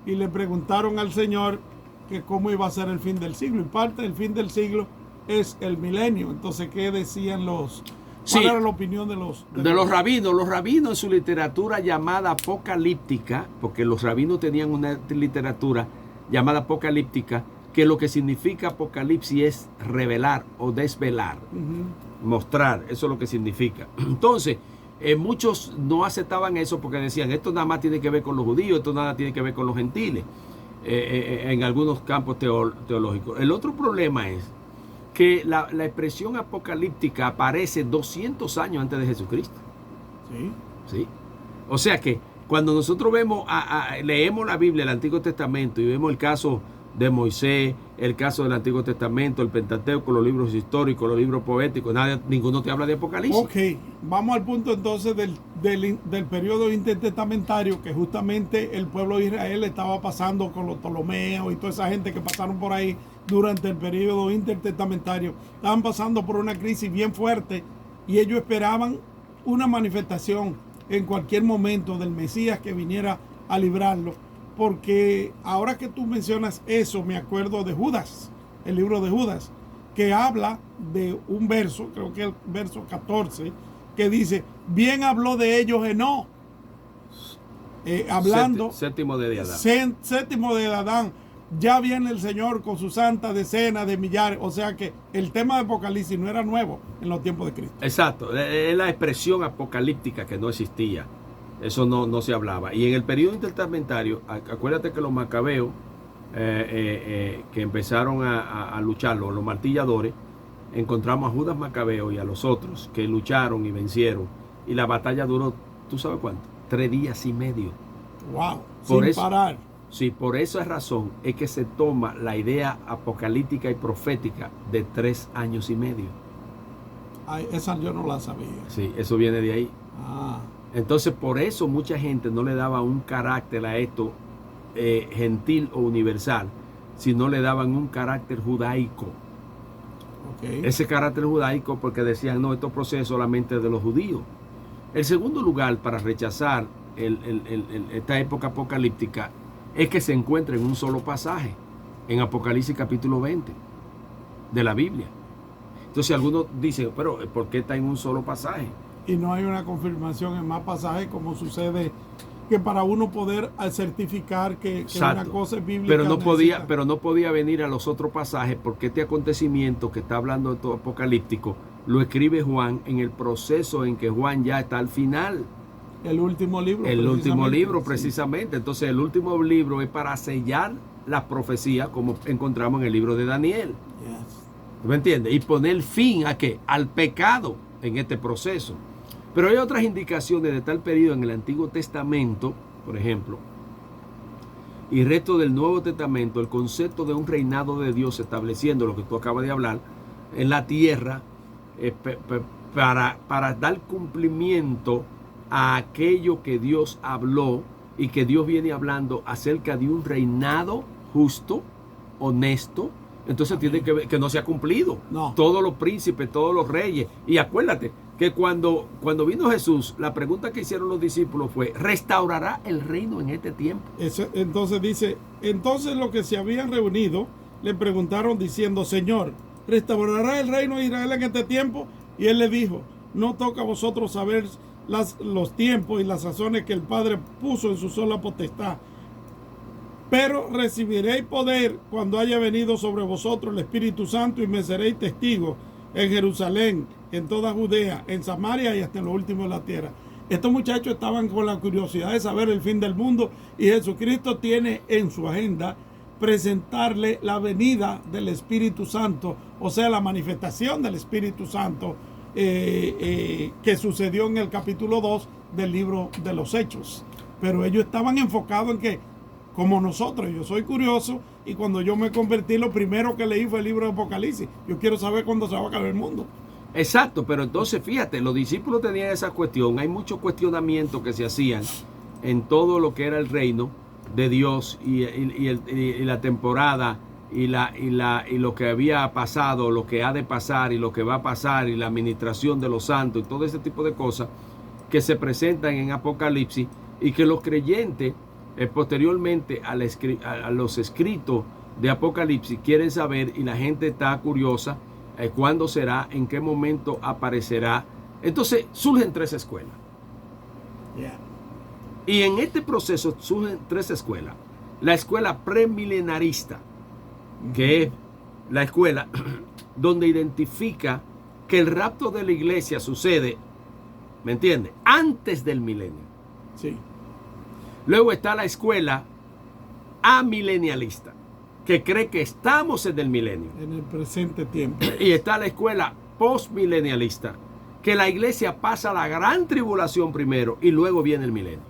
y le preguntaron al Señor que cómo iba a ser el fin del siglo. Y parte del fin del siglo es el milenio. Entonces, ¿qué decían los... ¿Cuál era la opinión de los rabinos? Los rabinos en su literatura llamada apocalíptica, porque los rabinos tenían una literatura llamada apocalíptica, que lo que significa apocalipsis es revelar o desvelar, mostrar, eso es lo que significa. Entonces, muchos no aceptaban eso porque decían, esto nada más tiene que ver con los judíos, esto nada tiene que ver con los gentiles, en algunos campos teológicos. El otro problema es que la expresión apocalíptica aparece 200 años antes de Jesucristo. ¿Sí? O sea que cuando nosotros leemos la Biblia, el Antiguo Testamento, y vemos el caso de Moisés, el caso del Antiguo Testamento, el Pentateuco, los libros históricos, los libros poéticos, ninguno te habla de Apocalipsis. Ok, vamos al punto entonces del periodo intertestamentario, que justamente el pueblo de Israel estaba pasando con los Ptolomeos y toda esa gente que pasaron por ahí durante el periodo intertestamentario. Estaban pasando por una crisis bien fuerte y ellos esperaban una manifestación en cualquier momento del Mesías que viniera a librarlo. Porque ahora que tú mencionas eso, me acuerdo de Judas, el libro de Judas, que habla de un verso, creo que el verso 14, que dice, bien habló de ellos Enoc, hablando... Séptimo de Adán. Séptimo de Adán, ya viene el Señor con su santa decena de millares. O sea que el tema de Apocalipsis no era nuevo en los tiempos de Cristo. Exacto, es la expresión apocalíptica que no existía. Eso no se hablaba. Y en el periodo intertestamentario, acuérdate que los macabeos que empezaron a luchar, los martilladores, encontramos a Judas Macabeo y a los otros que lucharon y vencieron. Y la batalla duró, ¿tú sabes cuánto? 3 días y medio. ¡Wow! Sin parar. Sí, por esa razón es que se toma la idea apocalíptica y profética de 3 años y medio. Ay, esa yo no la sabía. Sí, eso viene de ahí. Ah. Entonces, por eso mucha gente no le daba un carácter a esto gentil o universal, sino le daban un carácter judaico. Okay. Ese carácter judaico porque decían, no, esto procede solamente de los judíos. El segundo lugar para rechazar esta época apocalíptica es que se encuentra en un solo pasaje, en Apocalipsis capítulo 20 de la Biblia. Entonces algunos dicen, pero ¿por qué está en un solo pasaje? Y no hay una confirmación en más pasajes, como sucede que para uno poder certificar que una cosa es bíblica. Pero no podía venir a los otros pasajes porque este acontecimiento que está hablando de todo apocalíptico lo escribe Juan en el proceso en que Juan ya está al final. El último libro. El último libro, precisamente. Entonces el último libro es para sellar las profecías como encontramos en el libro de Daniel. Yes. ¿Me entiendes? Y poner fin ¿a qué? Al pecado en este proceso. Pero hay otras indicaciones de tal periodo en el Antiguo Testamento, por ejemplo, y resto del Nuevo Testamento, el concepto de un reinado de Dios estableciendo lo que tú acabas de hablar en la tierra para dar cumplimiento a aquello que Dios habló y que Dios viene hablando acerca de un reinado justo, honesto. Entonces tiene que ver que no se ha cumplido. No. Todos los príncipes, todos los reyes. Y acuérdate que cuando vino Jesús, la pregunta que hicieron los discípulos fue, ¿restaurará el reino en este tiempo? Entonces dice, entonces los que se habían reunido le preguntaron diciendo, Señor, ¿restaurará el reino de Israel en este tiempo? Y él le dijo, no toca a vosotros saber los tiempos y las sazones que el Padre puso en su sola potestad. Pero recibiréis poder cuando haya venido sobre vosotros el Espíritu Santo y me seréis testigos en Jerusalén, en toda Judea, en Samaria y hasta en lo último de la tierra. Estos muchachos estaban con la curiosidad de saber el fin del mundo y Jesucristo tiene en su agenda presentarle la venida del Espíritu Santo, o sea, la manifestación del Espíritu Santo que sucedió en el capítulo 2 del libro de los Hechos. Pero ellos estaban enfocados en que, como nosotros, yo soy curioso y cuando yo me convertí, lo primero que leí fue el libro de Apocalipsis. Yo quiero saber cuándo se va a acabar el mundo. Exacto, pero entonces fíjate, los discípulos tenían esa cuestión. Hay muchos cuestionamientos que se hacían en todo lo que era el reino de Dios y la temporada y lo que había pasado, lo que ha de pasar y lo que va a pasar y la administración de los santos y todo ese tipo de cosas que se presentan en Apocalipsis y que los creyentes posteriormente a los escritos de Apocalipsis, quieren saber y la gente está curiosa cuándo será, en qué momento aparecerá. Entonces surgen 3 escuelas. Yeah. Y en este proceso surgen 3 escuelas. La escuela premilenarista, que es la escuela donde identifica que el rapto de la iglesia sucede, ¿me entiendes?, antes del milenio. Sí. Luego está la escuela amilenialista, que cree que estamos en el milenio. En el presente tiempo. Y está la escuela postmilenialista, que la iglesia pasa la gran tribulación primero y luego viene el milenio.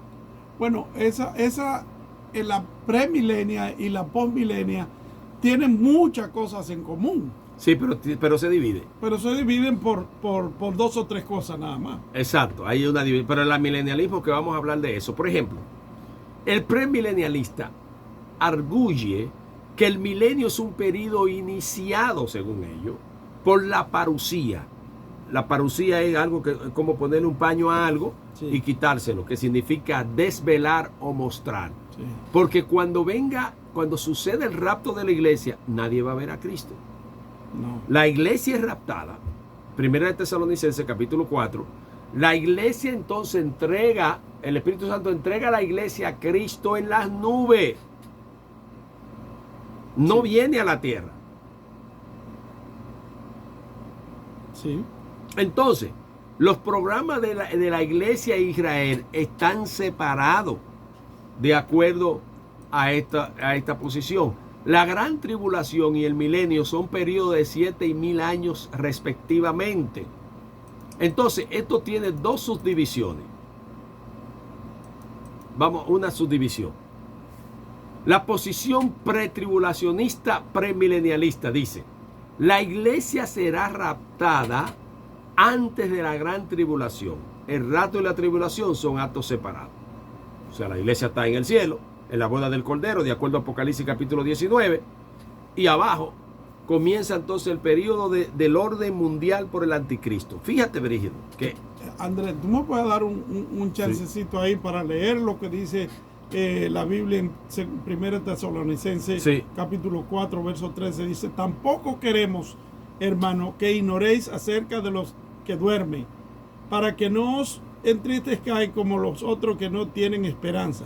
Bueno, esa en la premilenia y la postmilenia tienen muchas cosas en común. Sí, pero se divide. Pero se dividen por 2 o 3 cosas nada más. Exacto, hay una división. Pero el amilenialismo, que vamos a hablar de eso. Por ejemplo, el premilenialista arguye que el milenio es un periodo iniciado, según ellos, por la parucía. La parucía es algo que como ponerle un paño a algo, sí, y quitárselo, que significa desvelar o mostrar. Sí. Porque cuando sucede el rapto de la iglesia, nadie va a ver a Cristo. No. La iglesia es raptada. Primera de Tesalonicenses, capítulo 4. La iglesia entonces el Espíritu Santo entrega a la iglesia a Cristo en las nubes. No, sí, viene a la tierra. Sí. Entonces, los programas de la iglesia de Israel están separados de acuerdo a esta posición. La gran tribulación y el milenio son periodos de 7 y 1000 años respectivamente. Entonces, esto tiene 2 subdivisiones. Vamos, una subdivisión. La posición pretribulacionista premilenialista dice: la iglesia será raptada antes de la gran tribulación. El rapto y la tribulación son actos separados. O sea, la iglesia está en el cielo, en la boda del Cordero, de acuerdo a Apocalipsis capítulo 19, y abajo comienza entonces el periodo del orden mundial por el anticristo. Fíjate, Brígido, que... Andrés, ¿tú me puedes dar un chancecito, sí, ahí para leer lo que dice la Biblia en 1 Tesalonicenses, sí, capítulo 4, verso 13? Dice: tampoco queremos, hermano, que ignoréis acerca de los que duermen, para que no os entristezcáis como los otros que no tienen esperanza.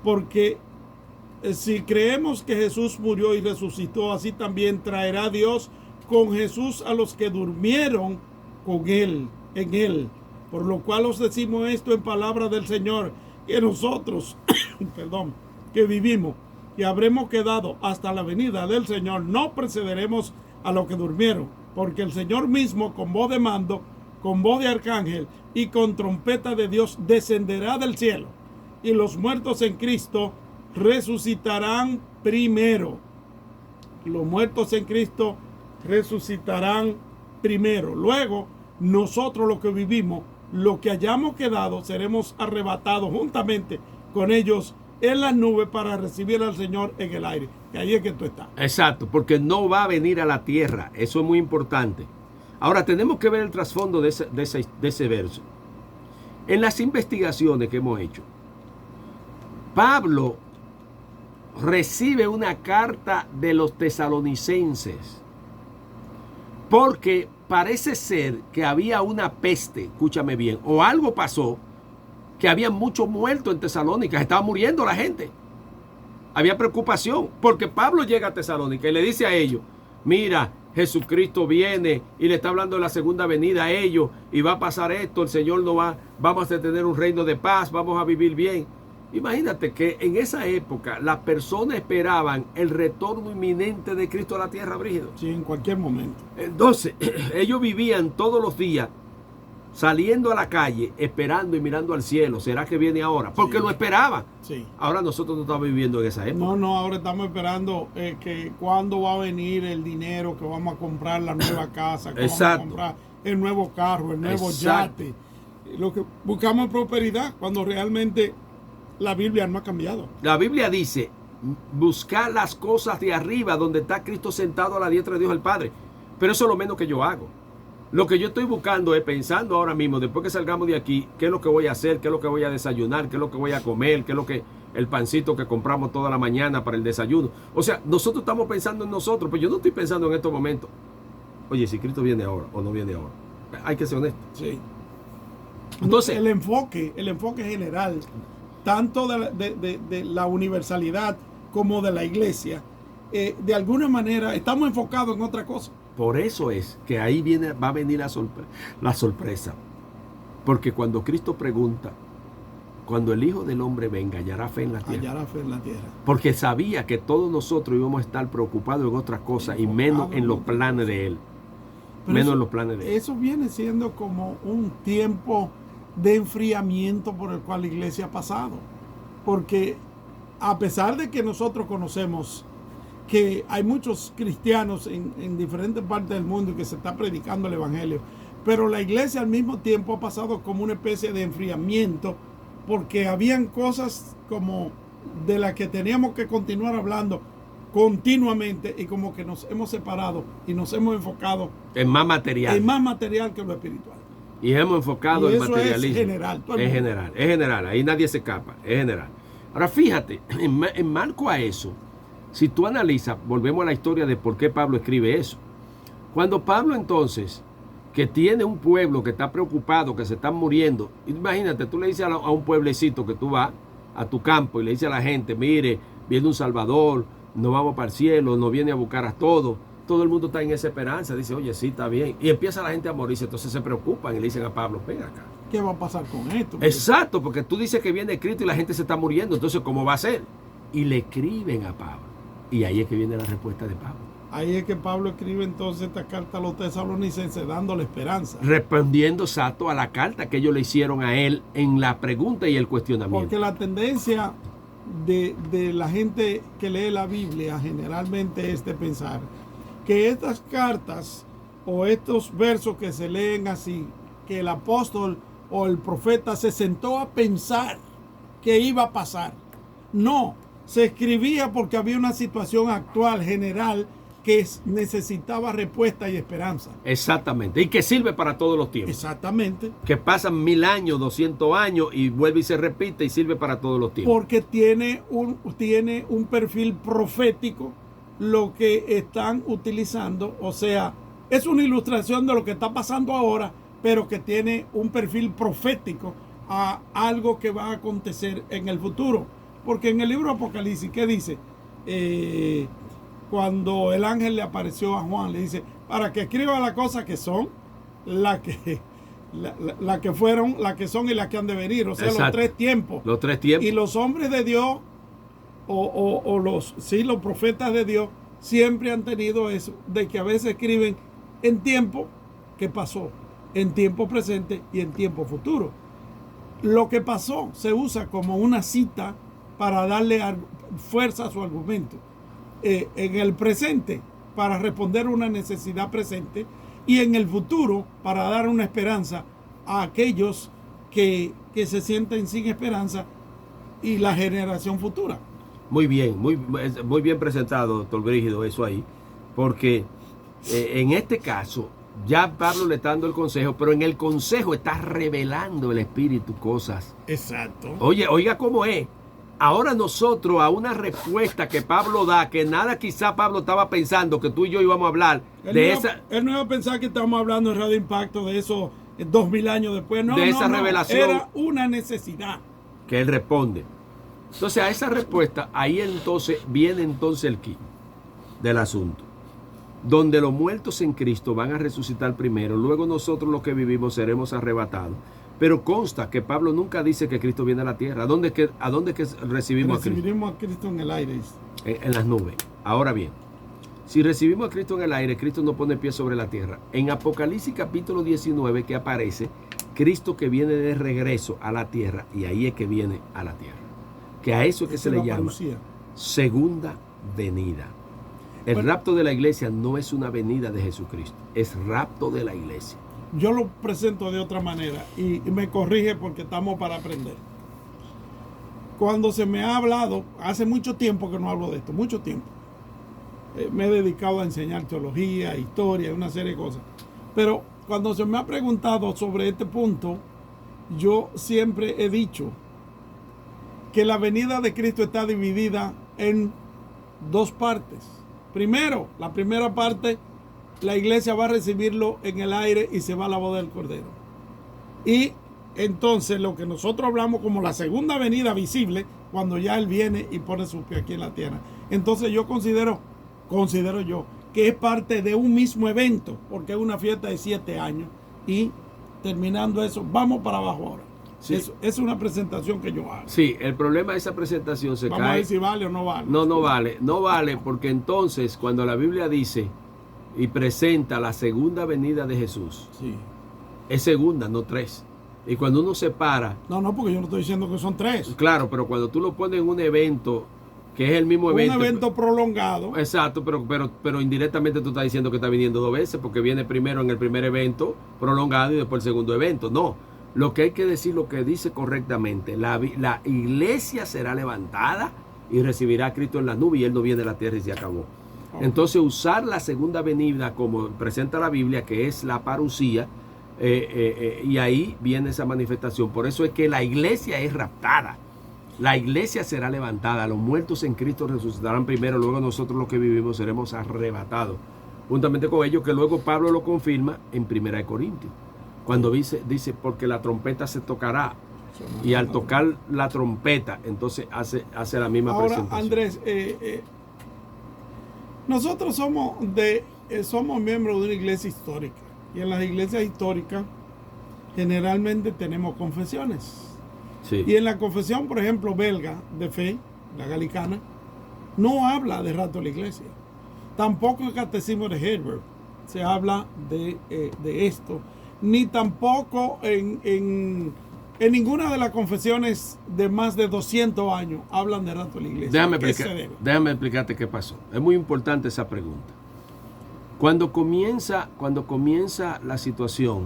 Porque si creemos que Jesús murió y resucitó, así también traerá Dios con Jesús a los que durmieron con él, en él. Por lo cual os decimos esto en palabra del Señor, que nosotros, que vivimos y habremos quedado hasta la venida del Señor, no precederemos a los que durmieron, porque el Señor mismo, con voz de mando, con voz de arcángel y con trompeta de Dios, descenderá del cielo, y los muertos en Cristo resucitarán primero. Los muertos en Cristo resucitarán primero. Luego, nosotros los que vivimos, los que hayamos quedado, seremos arrebatados juntamente con ellos en las nubes para recibir al Señor en el aire. Que ahí es que tú estás. Exacto, porque no va a venir a la tierra. Eso es muy importante. Ahora tenemos que ver el trasfondo de ese verso. En las investigaciones que hemos hecho, Pablo recibe una carta de los tesalonicenses porque parece ser que había una peste, escúchame bien, o algo pasó, que había muchos muertos en Tesalónica, estaba muriendo la gente. Había preocupación, porque Pablo llega a Tesalónica y le dice a ellos: mira, Jesucristo viene y le está hablando de la segunda venida a ellos, y va a pasar esto, el Señor no va, vamos a tener un reino de paz, vamos a vivir bien. Imagínate que en esa época las personas esperaban el retorno inminente de Cristo a la tierra, Brígido. Sí, en cualquier momento. Entonces, ellos vivían todos los días saliendo a la calle, esperando y mirando al cielo. ¿Será que viene ahora? Porque sí, lo esperaban. Sí. Ahora nosotros no estamos viviendo en esa época. No, ahora estamos esperando que cuándo va a venir el dinero, que vamos a comprar la nueva casa, que vamos a comprar el nuevo carro, el nuevo yate. Lo que buscamos es prosperidad, cuando realmente la Biblia no ha cambiado. La Biblia dice: buscar las cosas de arriba, donde está Cristo sentado a la diestra de Dios el Padre. Pero eso es lo menos que yo hago. Lo que yo estoy buscando es pensando ahora mismo, después que salgamos de aquí, qué es lo que voy a hacer, qué es lo que voy a desayunar, qué es lo que voy a comer, qué es lo que el pancito que compramos toda la mañana para el desayuno. O sea, nosotros estamos pensando en nosotros, pero yo no estoy pensando en estos momentos. Oye, si Cristo viene ahora o no viene ahora. Hay que ser honesto. Sí. Entonces, el enfoque general, tanto de la universalidad como de la iglesia, de alguna manera estamos enfocados en otra cosa. por eso es que ahí va a venir la sorpresa. Porque cuando Cristo pregunta, cuando el Hijo del Hombre venga, hallará fe en la tierra. Hallará fe en la tierra. Porque sabía que todos nosotros íbamos a estar preocupados en otras cosas y menos en los planes de Él. Menos en los planes de Él. Eso viene siendo como un tiempo de enfriamiento por el cual la iglesia ha pasado. Porque a pesar de que nosotros conocemos que hay muchos cristianos en diferentes partes del mundo y que se está predicando el evangelio, pero la iglesia al mismo tiempo ha pasado como una especie de enfriamiento, porque habían cosas como de las que teníamos que continuar hablando continuamente, y como que nos hemos separado y nos hemos enfocado en más material. En más material que lo espiritual. Y hemos enfocado en materialismo. Es general. Es general. Ahí nadie se escapa. Es general. Ahora fíjate, en marco a eso, si tú analizas, volvemos a la historia de por qué Pablo escribe eso. Cuando Pablo entonces, que tiene un pueblo que está preocupado, que se están muriendo, imagínate, tú le dices a un pueblecito que tú vas a tu campo y le dices a la gente, mire, viene un Salvador, nos vamos para el cielo, nos viene a buscar a todos. Todo el mundo está en esa esperanza, dice, oye, sí, está bien. Y empieza la gente a morirse, entonces se preocupan y le dicen a Pablo, ven acá. ¿Qué va a pasar con esto? Exacto, porque tú dices que viene Cristo y la gente se está muriendo, entonces ¿cómo va a ser? Y le escriben a Pablo. Y ahí es que viene la respuesta de Pablo. Ahí es que Pablo escribe entonces esta carta a los tesalonicenses dándole esperanza. Respondiendo exacto a la carta que ellos le hicieron a él en la pregunta y el cuestionamiento. Porque la tendencia de la gente que lee la Biblia generalmente es de pensar que estas cartas o estos versos que se leen así, que el apóstol o el profeta se sentó a pensar que iba a pasar. No, se escribía porque había una situación actual general que necesitaba respuesta y esperanza. Exactamente, y que sirve para todos los tiempos. Exactamente. Que pasan 1000 años, 200 años y vuelve y se repite y sirve para todos los tiempos. Porque tiene un perfil profético lo que están utilizando, o sea, es una ilustración de lo que está pasando ahora, pero que tiene un perfil profético a algo que va a acontecer en el futuro. Porque en el libro Apocalipsis, ¿qué dice? Cuando el ángel le apareció a Juan, le dice, para que escriba las cosas que son, la que fueron, la que son y las que han de venir. O sea, exacto, los tres tiempos. Los tres tiempos. Y los hombres de Dios, los profetas de Dios, siempre han tenido eso, de que a veces escriben en tiempo que pasó, en tiempo presente y en tiempo futuro. Lo que pasó se usa como una cita para darle fuerza a su argumento. En el presente, para responder una necesidad presente, y en el futuro, para dar una esperanza a aquellos que se sienten sin esperanza y la generación futura. Muy bien, muy bien presentado, doctor Brígido, eso ahí, porque en este caso, ya Pablo le está dando el consejo, pero en el consejo está revelando el Espíritu cosas. Exacto. Oiga cómo es. Ahora nosotros a una respuesta que Pablo da, que nada quizá Pablo estaba pensando que tú y yo íbamos a hablar Él no iba a pensar que estábamos hablando en Radio Impacto de eso 2000 años después. No, de esa revelación. Era una necesidad. Que él responde. Entonces a esa respuesta, ahí entonces viene entonces el quid del asunto. Donde los muertos en Cristo van a resucitar primero, luego nosotros los que vivimos seremos arrebatados. Pero consta que Pablo nunca dice que Cristo viene a la tierra. ¿A dónde que recibimos a Cristo? Recibiremos a Cristo en el aire. En las nubes. Ahora bien, si recibimos a Cristo en el aire, Cristo no pone pie sobre la tierra. En Apocalipsis capítulo 19 que aparece Cristo que viene de regreso a la tierra, y ahí es que viene a la tierra. Que a eso es que se le llama segunda venida. El rapto de la iglesia no es una venida de Jesucristo, es rapto de la iglesia. Yo lo presento de otra manera y me corrige porque estamos para aprender. Cuando se me ha hablado, hace mucho tiempo que no hablo de esto, mucho tiempo. Me he dedicado a enseñar teología, historia, una serie de cosas. Pero cuando se me ha preguntado sobre este punto, yo siempre he dicho que la venida de Cristo está dividida en dos partes. Primero, la primera parte, la iglesia va a recibirlo en el aire y se va a la boda del Cordero. Y entonces lo que nosotros hablamos como la segunda venida visible, cuando ya Él viene y pone sus pies aquí en la tierra. Entonces yo considero yo que es parte de un mismo evento, porque es una fiesta de 7 años. Y terminando eso, vamos para abajo ahora. Sí. Es una presentación que yo hago. Sí, el problema de esa presentación se Vamos cae. a ver si vale o no vale. No vale. No vale porque entonces cuando la Biblia dice y presenta la segunda venida de Jesús, sí, es segunda, no 3. Y cuando uno se para... No, porque yo no estoy diciendo que son 3. Claro, pero cuando tú lo pones en un evento, que es el mismo evento... Un evento prolongado. Exacto, pero indirectamente tú estás diciendo que está viniendo 2 veces, porque viene primero en el primer evento prolongado y después el segundo evento. No, lo que hay que decir, lo que dice correctamente, la iglesia será levantada y recibirá a Cristo en la nube y Él no viene a la tierra y se acabó. Okay. Entonces usar la segunda venida como presenta la Biblia, que es la parusía, y ahí viene esa manifestación. Por eso es que la iglesia es raptada. La iglesia será levantada. Los muertos en Cristo resucitarán primero. Luego nosotros los que vivimos seremos arrebatados juntamente con ellos, que luego Pablo lo confirma en 1 Corintios. Cuando dice, porque la trompeta se tocará. Y al tocar la trompeta, entonces hace la misma presentación. Ahora, Andrés, nosotros somos miembros de una iglesia histórica. Y en las iglesias históricas generalmente tenemos confesiones. Sí. Y en la confesión, por ejemplo, belga de fe, la galicana, no habla de rapto de la iglesia. Tampoco el catecismo de Heidelberg se habla de esto. Ni tampoco en ninguna de las confesiones de más de 200 años hablan de rapto de la iglesia. Déjame explicarte qué pasó. Es muy importante esa pregunta. Cuando comienza la situación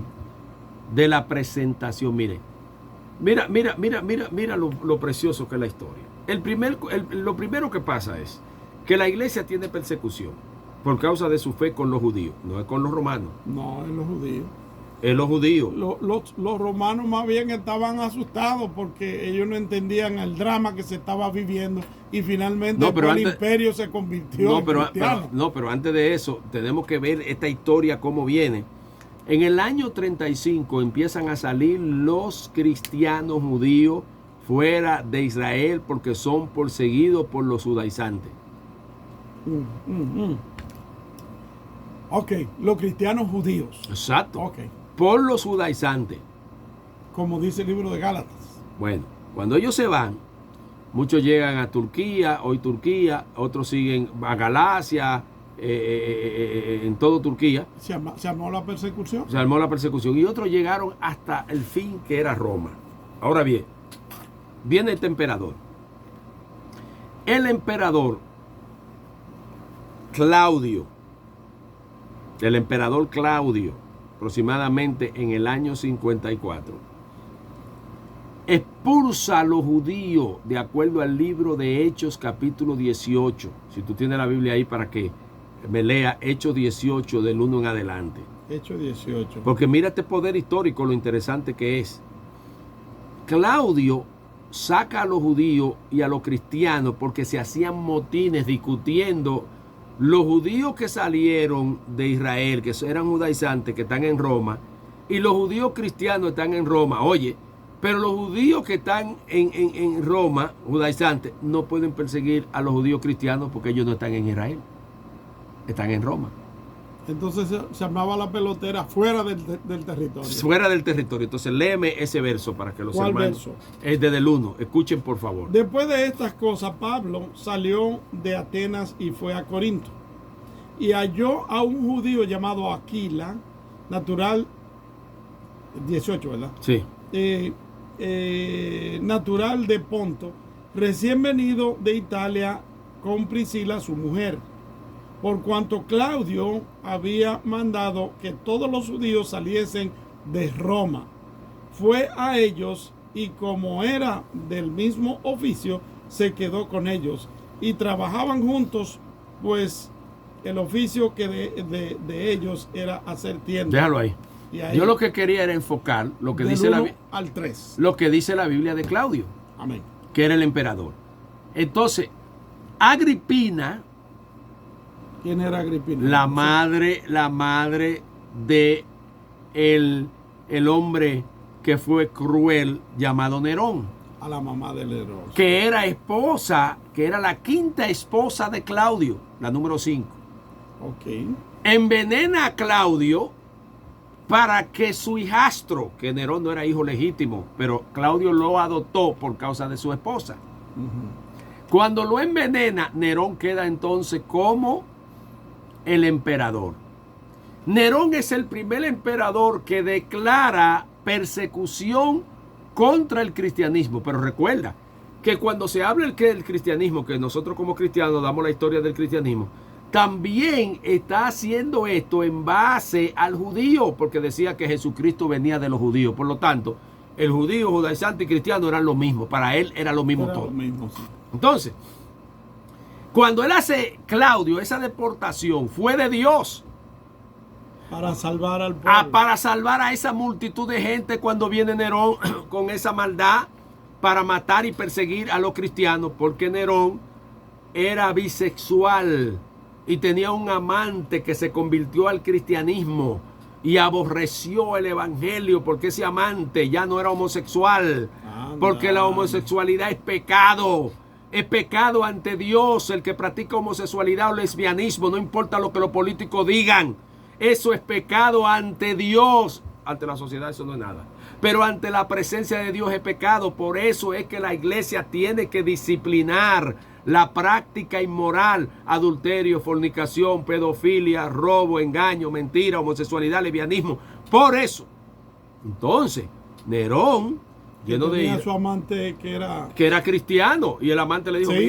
de la presentación, mira lo precioso que es la historia. Lo primero que pasa es que la iglesia tiene persecución por causa de su fe con los judíos, no es con los romanos. No, es los judíos. Es los judíos. Los romanos más bien estaban asustados porque ellos no entendían el drama que se estaba viviendo y finalmente el imperio se convirtió en cristiano. Pero antes de eso tenemos que ver esta historia cómo viene. En el año 35 empiezan a salir los cristianos judíos fuera de Israel porque son perseguidos por los judaizantes. Ok, los cristianos judíos. Exacto. Okay. Por los judaizantes. Como dice el libro de Gálatas. Bueno, cuando ellos se van, muchos llegan a Turquía, otros siguen a Galacia, en todo Turquía. ¿Se armó la persecución? Se armó la persecución y otros llegaron hasta el fin, que era Roma. Ahora bien, viene este emperador. El emperador Claudio, aproximadamente en el año 54, expulsa a los judíos de acuerdo al libro de Hechos capítulo 18. Si tú tienes la Biblia ahí para que me lea Hechos 18 del 1 en adelante. Hechos 18. Porque mira este poder histórico, lo interesante que es. Claudio saca a los judíos y a los cristianos porque se hacían motines discutiendo. Los judíos que salieron de Israel, que eran judaizantes, que están en Roma, y los judíos cristianos están en Roma. Oye, pero los judíos que están en Roma, judaizantes, no pueden perseguir a los judíos cristianos porque ellos no están en Israel. Están en Roma. Entonces se armaba la pelotera fuera del territorio. Fuera del territorio. Entonces léeme ese verso para que los ¿Cuál hermanos... verso? Es desde el 1. Escuchen por favor. Después de estas cosas, Pablo salió de Atenas y fue a Corinto. Y halló a un judío llamado Aquila, natural, 18, ¿verdad? Sí. Natural de Ponto, recién venido de Italia con Priscila, su mujer. Por cuanto Claudio había mandado que todos los judíos saliesen de Roma, fue a ellos y como era del mismo oficio, se quedó con ellos y trabajaban juntos, pues el oficio que de ellos era hacer tiendas. Déjalo ahí. Yo lo que quería era enfocar lo que dice al 3. Lo que dice la Biblia de Claudio. Amén. Que era el emperador. Entonces, Agripina. ¿Quién era Agripina? La madre de el hombre que fue cruel llamado Nerón. A la mamá de Nerón. Que era la quinta esposa de Claudio, la número 5. Ok. Envenena a Claudio para que su hijastro, que Nerón no era hijo legítimo, pero Claudio lo adoptó por causa de su esposa. Cuando lo envenena, Nerón queda entonces como el emperador. Nerón es el primer emperador que declara persecución contra el cristianismo. Pero recuerda que cuando se habla del cristianismo, que nosotros como cristianos damos la historia del cristianismo, también está haciendo esto en base al judío, porque decía que Jesucristo venía de los judíos. Por lo tanto, el judío, judaizante y cristiano eran lo mismo. Para él era lo mismo todo. Sí. Entonces, cuando él hace, Claudio, esa deportación fue de Dios. Para salvar al pueblo. Para salvar a esa multitud de gente cuando viene Nerón con esa maldad para matar y perseguir a los cristianos, porque Nerón era bisexual y tenía un amante que se convirtió al cristianismo y aborreció el evangelio porque ese amante ya no era homosexual, porque la homosexualidad es pecado. Es pecado ante Dios el que practica homosexualidad o lesbianismo, no importa lo que los políticos digan. Eso es pecado ante Dios. Ante la sociedad eso no es nada. Pero ante la presencia de Dios es pecado. Por eso es que la iglesia tiene que disciplinar la práctica inmoral, adulterio, fornicación, pedofilia, robo, engaño, mentira, homosexualidad, lesbianismo. Por eso. Entonces, Nerón, lleno de ira, su amante que era cristiano, y el amante le dijo, se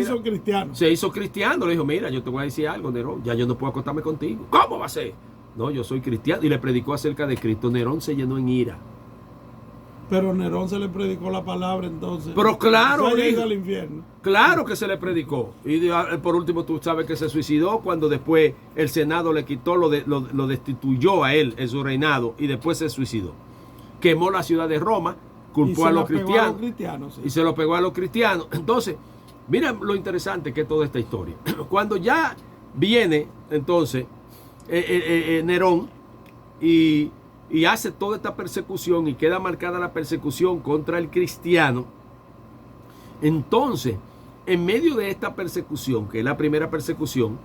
hizo cristiano. Le dijo, mira, yo te voy a decir algo, Nerón, ya yo no puedo acostarme contigo. ¿Cómo va a ser? No, yo soy cristiano. Y le predicó acerca de Cristo. Nerón se llenó en ira. Pero Nerón se le predicó la palabra entonces. Pero claro, al infierno. Claro que se le predicó. Y por último tú sabes que se suicidó cuando después el Senado le quitó, lo destituyó a él en su reinado y después se suicidó. Quemó la ciudad de Roma, culpó a los cristianos. Y se lo pegó a los cristianos. Entonces, mira lo interesante que es toda esta historia. Cuando ya viene entonces Nerón y hace toda esta persecución y queda marcada la persecución contra el cristiano, entonces en medio de esta persecución, que es la primera persecución,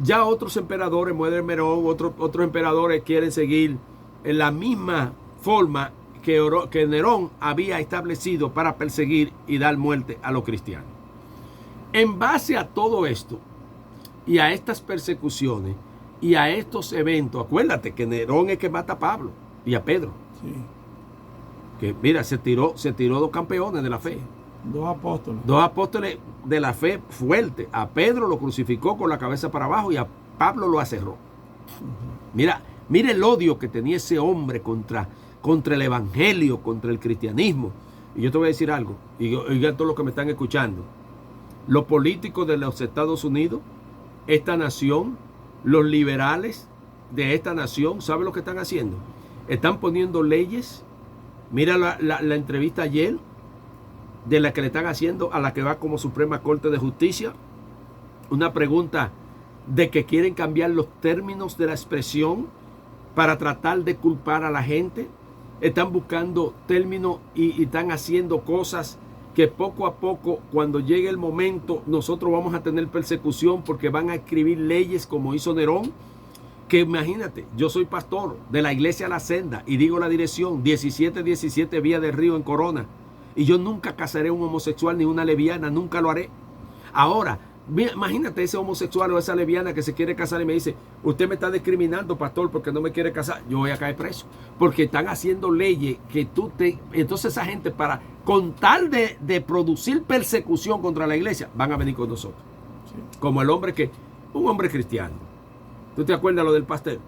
ya otros emperadores, muere Nerón, otros emperadores quieren seguir en la misma forma que Nerón había establecido para perseguir y dar muerte a los cristianos. En base a todo esto y a estas persecuciones y a estos eventos, acuérdate que Nerón es que mata a Pablo y a Pedro. Sí. Que mira, se tiró 2 campeones de la fe. 2 apóstoles. 2 apóstoles de la fe fuerte. A Pedro lo crucificó con la cabeza para abajo y a Pablo lo aserró. Mira el odio que tenía ese hombre contra el evangelio, contra el cristianismo. Y yo te voy a decir algo, y oigan todos los que me están escuchando. Los políticos de los Estados Unidos, esta nación, los liberales de esta nación, ¿saben lo que están haciendo? Están poniendo leyes. Mira la entrevista ayer de la que le están haciendo a la que va como Suprema Corte de Justicia. Una pregunta de que quieren cambiar los términos de la expresión para tratar de culpar a la gente. Están buscando términos y están haciendo cosas que poco a poco, cuando llegue el momento, nosotros vamos a tener persecución porque van a escribir leyes como hizo Nerón. Que imagínate, yo soy pastor de la iglesia La Senda y digo la dirección 1717 Vía del Río en Corona, y yo nunca casaré un homosexual ni una lesbiana, nunca lo haré. Ahora, imagínate ese homosexual o esa lesbiana que se quiere casar y me dice, usted me está discriminando, pastor, porque no me quiere casar. Yo voy a caer preso, porque están haciendo leyes que entonces esa gente, para con tal de producir persecución contra la iglesia, van a venir con nosotros. Sí. Como un hombre cristiano. ¿Tú te acuerdas lo del pastel?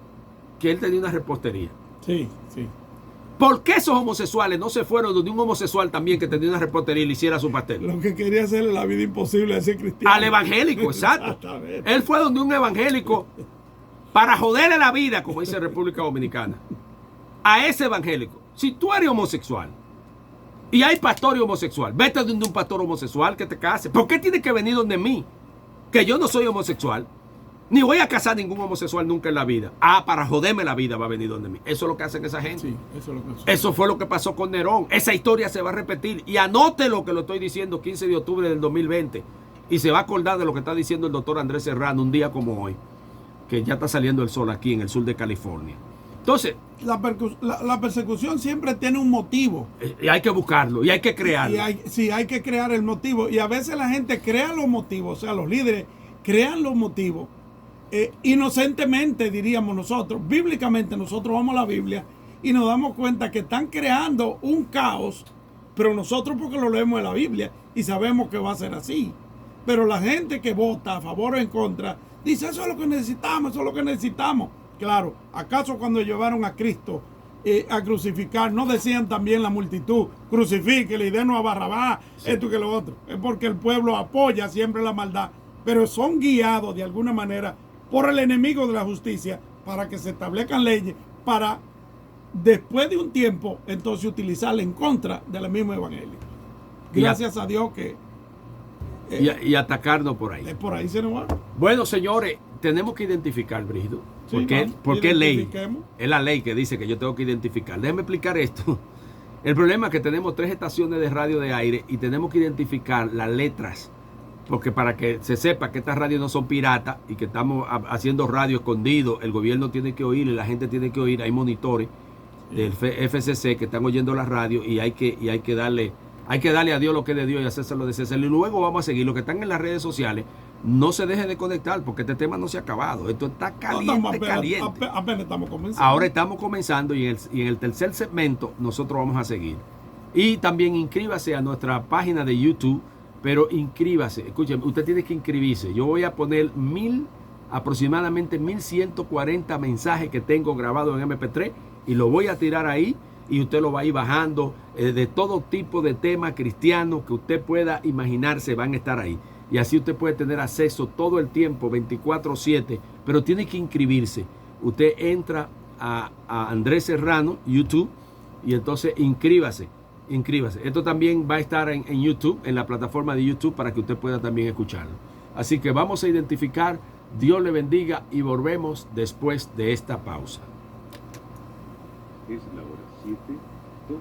Que él tenía una repostería. Sí, sí. ¿Por qué esos homosexuales no se fueron donde un homosexual también que tenía una repostería y le hiciera su pastel? Lo que quería hacerle la vida imposible a ese cristiano. Al evangélico, exacto. Él fue donde un evangélico para joderle la vida, como dice República Dominicana. a ese evangélico, si tú eres homosexual y hay pastor homosexual, vete donde un pastor homosexual que te case. ¿Por qué tienes que venir donde mí? Que yo no soy homosexual, ni voy a casar ningún homosexual nunca en la vida. Para joderme la vida va a venir donde mí. Eso es lo que hacen esa gente. Sí, eso es lo que hace. Eso fue lo que pasó con Nerón. Esa historia se va a repetir. Y anote lo que lo estoy diciendo 15 de octubre del 2020. Y se va a acordar de lo que está diciendo el doctor Andrés Serrano un día como hoy, que ya está saliendo el sol aquí en el sur de California. Entonces, la persecución siempre tiene un motivo. Y hay que buscarlo, y hay que crearlo. Sí, hay que crear el motivo. Y a veces la gente crea los motivos, o sea, los líderes crean los motivos inocentemente, diríamos nosotros. Bíblicamente nosotros vamos a la Biblia y nos damos cuenta que están creando un caos, pero nosotros porque lo leemos en la Biblia y sabemos que va a ser así. Pero la gente que vota a favor o en contra dice, eso es lo que necesitamos, eso es lo que necesitamos. Claro, ¿acaso cuando llevaron a Cristo a crucificar, no decían también la multitud, crucifíquele y denos a Barrabás, sí, esto que lo otro? Es porque el pueblo apoya siempre la maldad, pero son guiados de alguna manera por el enemigo de la justicia para que se establezcan leyes para después de un tiempo entonces utilizarla en contra del mismo evangelio. Gracias a Dios que y atacarnos por ahí. Por ahí se nos va. Bueno, señores, tenemos que identificar, Brígido. Sí, porque es ley. Es la ley que dice que yo tengo que identificar. Déjeme explicar esto. El problema es que tenemos 3 estaciones de radio de aire y tenemos que identificar las letras. Porque para que se sepa que estas radios no son piratas y que estamos haciendo radio escondido, el gobierno tiene que oír y la gente tiene que oír. Hay monitores del FCC que están oyendo la radio y hay que darle a Dios lo que es de Dios y hacérselo de César. Y luego vamos a seguir. Los que están en las redes sociales, no se dejen de conectar porque este tema no se ha acabado. Esto está caliente, caliente. Apenas estamos comenzando. Ahora estamos comenzando y en el tercer segmento nosotros vamos a seguir. Y también inscríbase a nuestra página de YouTube, pero inscríbase. Escuchen, usted tiene que inscribirse. Yo voy a poner aproximadamente 1140 mensajes que tengo grabados en MP3 y lo voy a tirar ahí. Y usted lo va a ir bajando de todo tipo de temas cristianos que usted pueda imaginarse van a estar ahí. Y así usted puede tener acceso todo el tiempo, 24/7, pero tiene que inscribirse. Usted entra a Andrés Serrano, YouTube, y entonces inscríbase. Esto también va a estar en YouTube, en la plataforma de YouTube, para que usted pueda también escucharlo. Así que vamos a identificar. Dios le bendiga y volvemos después de esta pausa. Es la hora 7:02.